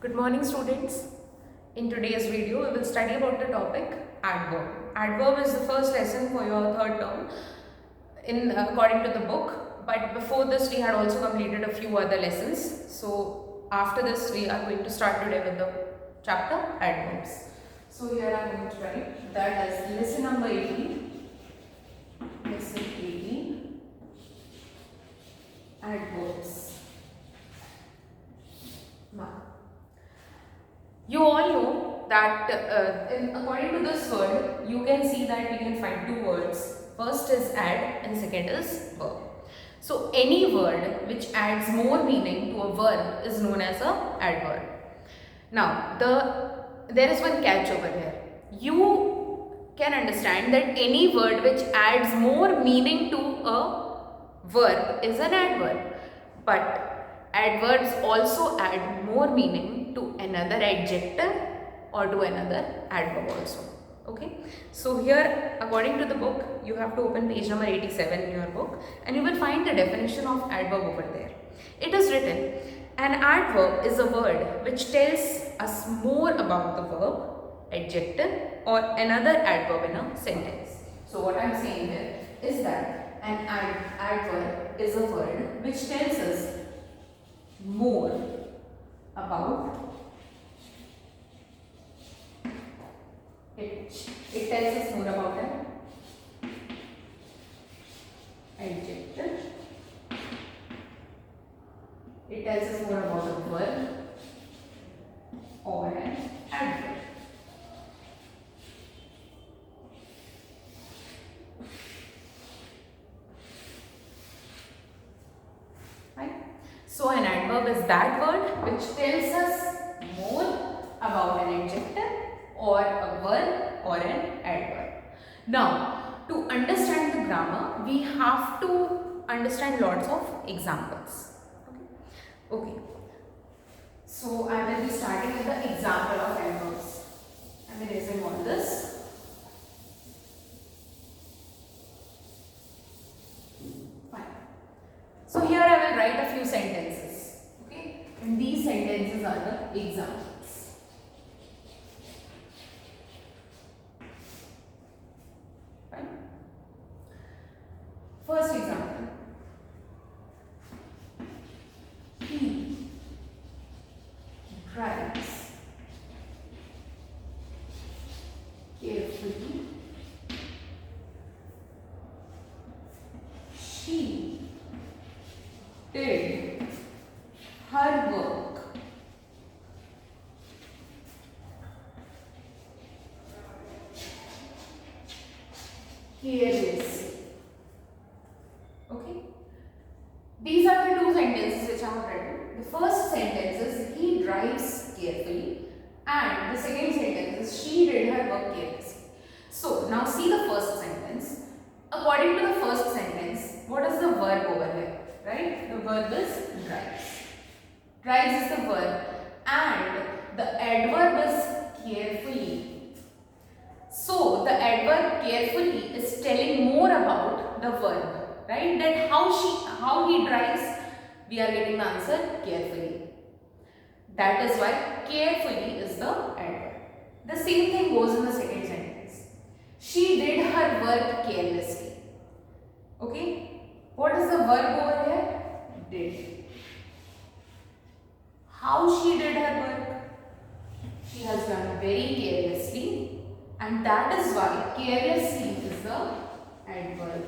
Good morning, students. In today's video, we will study about the topic adverb. Adverb is the first lesson for your third term according to the book. But before this, we had also completed a few other lessons. So after this, we are going to start today with the chapter adverbs. So here I am going to write that as lesson number 18. Lesson 18. Adverbs. Now, you all know that according to this word, you can see that we can find two words. First is add and second is verb. So any word which adds more meaning to a verb is known as a adverb. Now there is one catch over here. You can understand that any word which adds more meaning to a verb is an adverb. But adverbs also add more meaning to another adjective or to another adverb also. Okay, so here according to the book, you have to open page number 87 in your book and you will find the definition of adverb over there. It is written, an adverb is a word which tells us more about the verb, adjective or another adverb in a sentence. So what I am saying here is that an adverb is a word which tells us more about it. It tells us more about an adjective. It tells us more about a verb or an adverb. Right? So an adverb is that word which tells us more about an adjective or a verb or an adverb. Now, to understand the grammar, we have to understand lots of examples. Okay. So I will be starting with the example of adverbs. I am erasing all this. Fine. So here I will write a few sentences. Okay. And these sentences are the examples. First example, he drives carefully. She did her work carelessly. Okay. These are the two sentences which I have written. The first sentence is he drives carefully and the second sentence is she did her work carelessly. So now see the first sentence. According to the first sentence, what is the verb over here? Right? The verb is drives. Drives is the verb and the adverb is carefully. So the adverb carefully is telling more about the verb. Right, that how he drives, we are getting the answer carefully. That is why carefully is the adverb. The same thing goes in the second sentence. She did her work carelessly. Okay, what is the verb over here? Did. How she did her work? She has done very carelessly, and that is why carelessly is the adverb.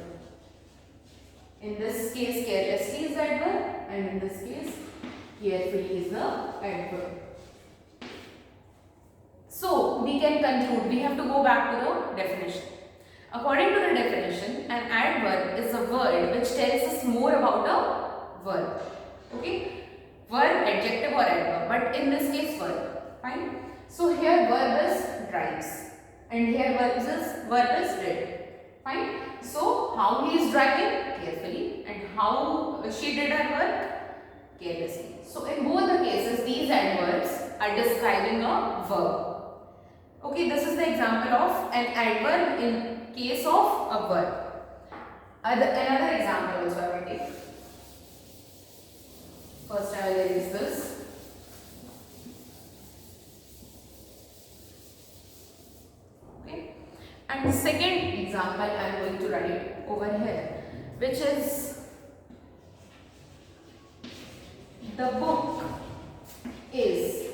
In this case, carelessly is adverb and in this case, carefully is the adverb. So, we can conclude, we have to go back to the definition. According to the definition, an adverb is a word which tells us more about a verb. Okay? Verb, adjective or adverb, but in this case, verb. Fine? So, here verb is drives and here verb is did. Fine? So, how he is driving? Carefully. And how she did her work? Carelessly. So, in both the cases, these adverbs are describing a verb. Okay, this is the example of an adverb in case of a verb. Another example also I will take. First I will erase this. second example I am going to write over here, which is the book is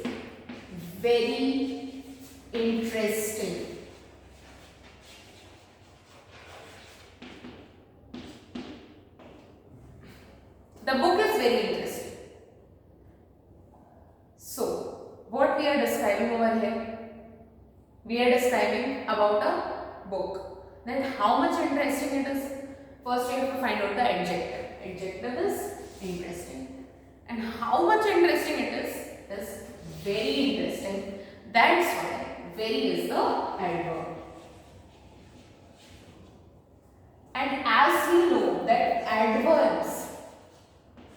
very interesting. The book is very interesting. So, what we are describing over here? We are describing about a book. Then how much interesting it is? First you have to find out the adjective. Adjective is interesting. And how much interesting it is very interesting. That's why very is the adverb. And as we know that adverbs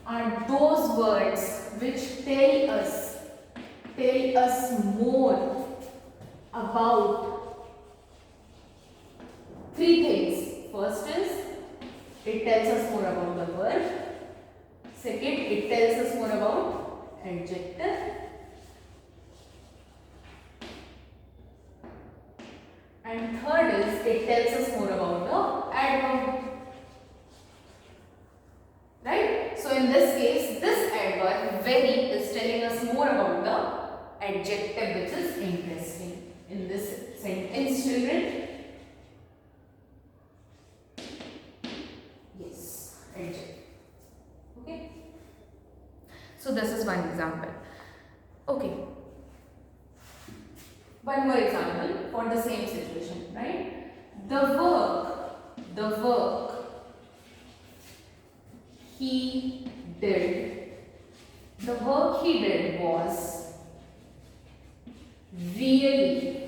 are those words which tell us more about three things. First is it tells us more about the verb. Second, it tells us more about adjective. And third is it tells us more about the adverb. Right? So in this case, this adverb very is telling us more about the adjective which is interesting. In this sentence, children, yes, adjective. Okay. So this is one example. Okay. One more example for the same situation, right? The work he did, the work he did was really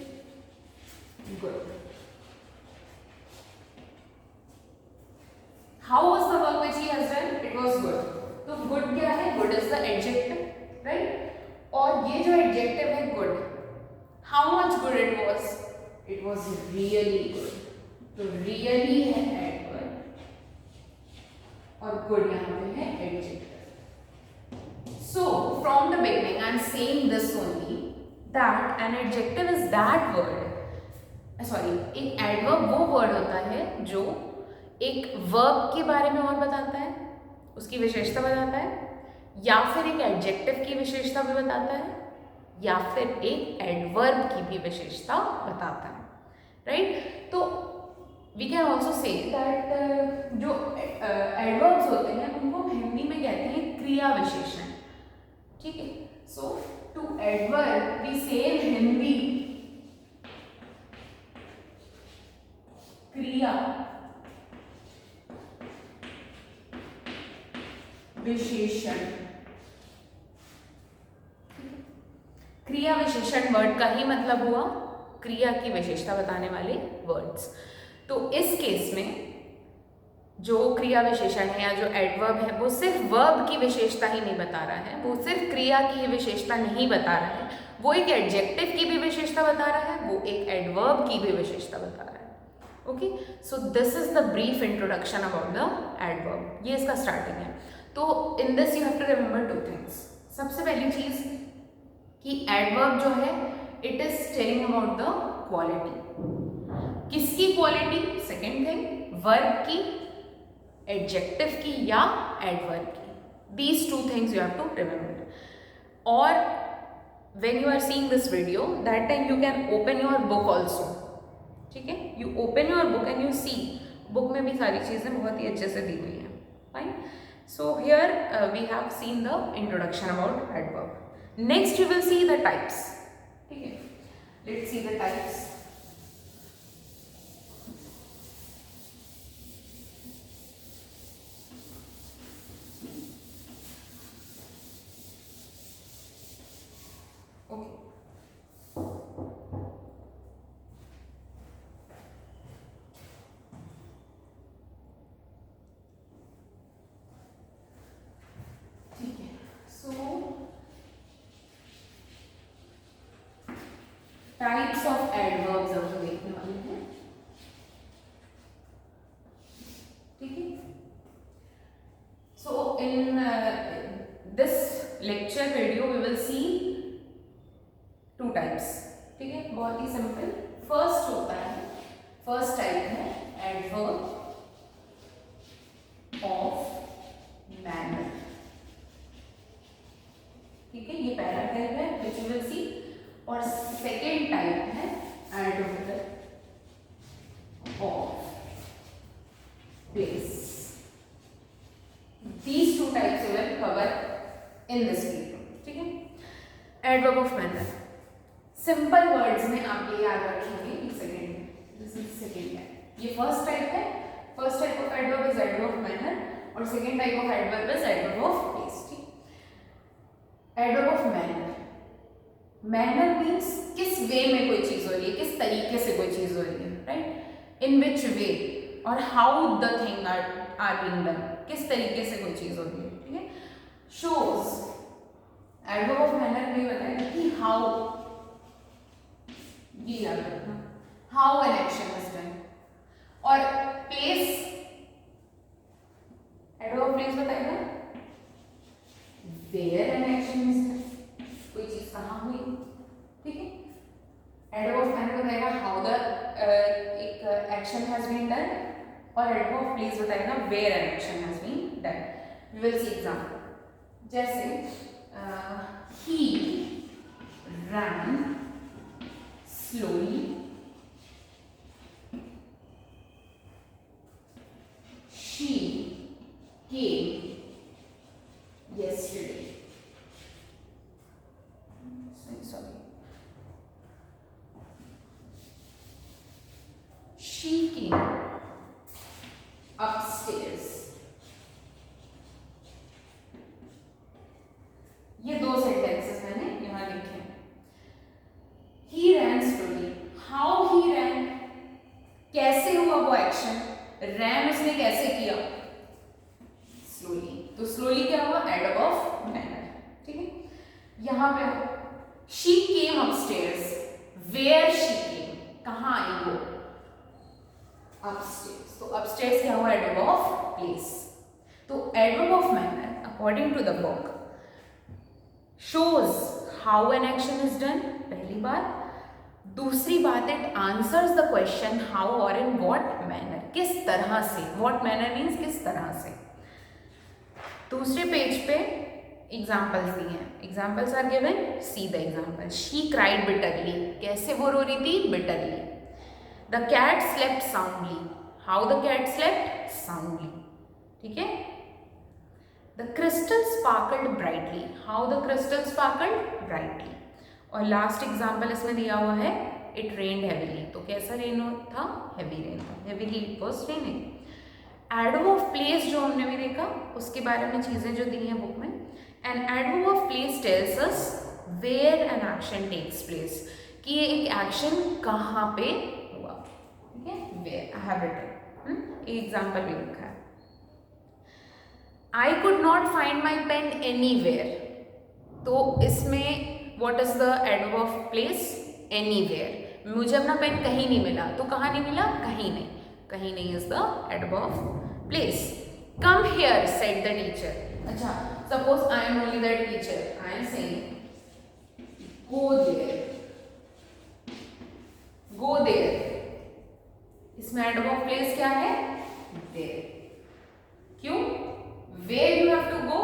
good. How was the work which he has done? It was good. तो good क्या है? Good is the adjective, right? और ये जो adjective है good, how much good it was? It was really good. तो really है adverb और good यहाँ पे है adjective. So from the beginning I am saying this only that an adjective is that word. एक adverb वो word होता है जो एक verb के बारे में और बताता है, उसकी विशेषता बताता है, या फिर एक adjective की विशेषता भी बताता है, या फिर एक adverb की भी विशेषता बताता है, right? तो we can also say that जो adverbs होते हैं उनको हिंदी में कहते हैं क्रिया विशेषण. ठीक है? So to adverb we say in Hindi क्रिया विशेषण. क्रिया विशेषण वर्ड का ही मतलब हुआ क्रिया की विशेषता बताने वाले वर्ड्स. तो इस केस में जो क्रिया विशेषण है या जो एडवर्ब है वो सिर्फ वर्ब की विशेषता ही नहीं बता रहा है, वो सिर्फ क्रिया की ही विशेषता नहीं बता रहा है, वो एक एडजेक्टिव की भी विशेषता बता रहा है, वो एक एडवर्ब की भी विशेषता बता रहा है. Okay, so this is the brief introduction about the adverb. ये इसका स्टार्टिंग है. तो in this you have to remember two things. सबसे पहली चीज कि एडवर्ब जो है it is telling about the quality. किसकी क्वालिटी? सेकेंड थिंग, वर्ब की, एडजेक्टिव की या एडवर्ब की. These two things you have to remember. और when you are seeing this video that time you can open your book also. ठीक है, you open your book and you see book में भी सारी चीज़ें बहुत ही अच्छे से दी हुई हैं. Fine. So here we have seen the introduction about adverb. Next you will see the types. ठीक है, let's see the types. Types of adverbs अब हम देखने वाले हैं. ठीक है, so in this lecture video we will see two types. ठीक है, बहुत ही सिंपल. फर्स्ट होता है, first place. These two types we will cover in this video. ठीक है? Adverb of manner. Simple words में आप ये याद रखेंगे. एक सेकेंड. This is second है. ये first type है. First type of adverb is adverb of manner और second type of adverb is adverb of place. Adverb of manner. Manner means किस वे में कोई चीज हो रही है, किस तरीके से कोई चीज हो रही है, राइट? इन विच वे और how the thing are being done, किस तरीके से कोई चीज हो रही है, ठीक है? शोज. एडवर्ब ऑफ मैनर में बताएगा कि हाउ, ये याद रखना, how an action is done. और प्लेस, एडवर्ब ऑफ प्लेस बताएगा where an action is done, कोई चीज कहाँ हुई, ठीक है? एडवर्ब ऑफ मैनर बताएगा हाउ द एक एक्शन हैज बीन डन और एडवर्ब ऑफ प्लेस बताएगा where an action has been done. We will see example. जैसे he ran slowly, she came yesterday. Sorry. She came upstairs. ये दो sentences मैंने यहाँ लिखे हैं. He ran slowly. How he ran? कैसे हुआ वो एक्शन? ran उसने कैसे किया? Slowly. तो slowly क्या हुआ? Adverb of manner. ठीक है? यहाँ पे she came upstairs. Where she came? कहाँ आई वो? Upstairs. तो upstairs क्या हुआ? Adverb of place. तो adverb of manner according to the book shows how an action is done. पहली बात. दूसरी बात, it answers the question how or in what manner. किस तरह से. What manner means किस तरह से. दूसरे पेज पे एग्जाम्पल्स दिए हैं. Examples are given. See the example. She cried bitterly. कैसे वो रो रही थी? Bitterly. The cat slept soundly. How the cat slept? Soundly. ठीक है? The crystal sparkled brightly. How the crystal sparkled? Brightly. और लास्ट एग्जाम्पल इसमें दिया हुआ है इट रेन्ड हेवीली. तो कैसा रेन था? हेवी रेन था. Heavily it was raining. Adverb of place जो हमने भी देखा उसके बारे में चीजें जो दी हैं बुक में. And adverb of place tells us where an action takes place, कि ये एक एक्शन कहाँ पे हुआ. ठीक है? Where I have written. Example भी लिखा है. I could not find my pen anywhere. तो इसमें what is the adverb of place? Anywhere. मुझे अपना पेन कहीं नहीं मिला. तो कहाँ नहीं मिला? कहीं नहीं. कहीं नहीं is the adverb of place. Come here, said the teacher. अच्छा, suppose I am only the teacher. I am saying go there. Go there. इसमें adverb of place क्या है? There. क्यों? Where you have to go?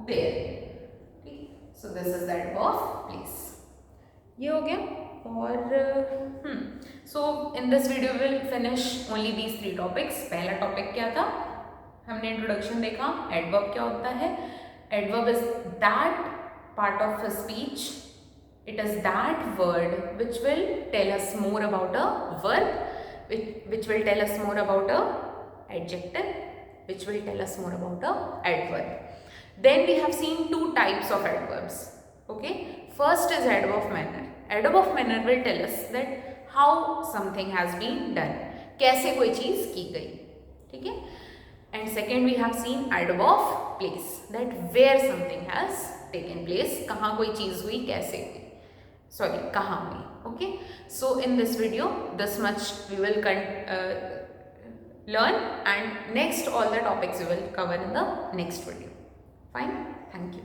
There. So this is the adverb of place. ये हो गया. और so in this video we will finish only these three topics. पहला topic क्या था? हमने इंट्रोडक्शन देखा. एडवर्ब क्या होता है? Adverb is that part of a speech. It is that word which will tell us more about a verb, which will tell us more about a adjective, which will tell us more about a adverb. Then we have seen two types of adverbs. Okay, first is adverb of manner. Adverb of manner will tell us that how something has been done, कैसे कोई चीज की गई. ठीक है? And second we have seen adverb of place, that where something has taken place, कहाँ कोई चीज हुई, कैसे हुई, sorry कहाँ हुई. Okay, so in this video this much we will learn, and next all the topics we will cover in the next video. Fine, thank you.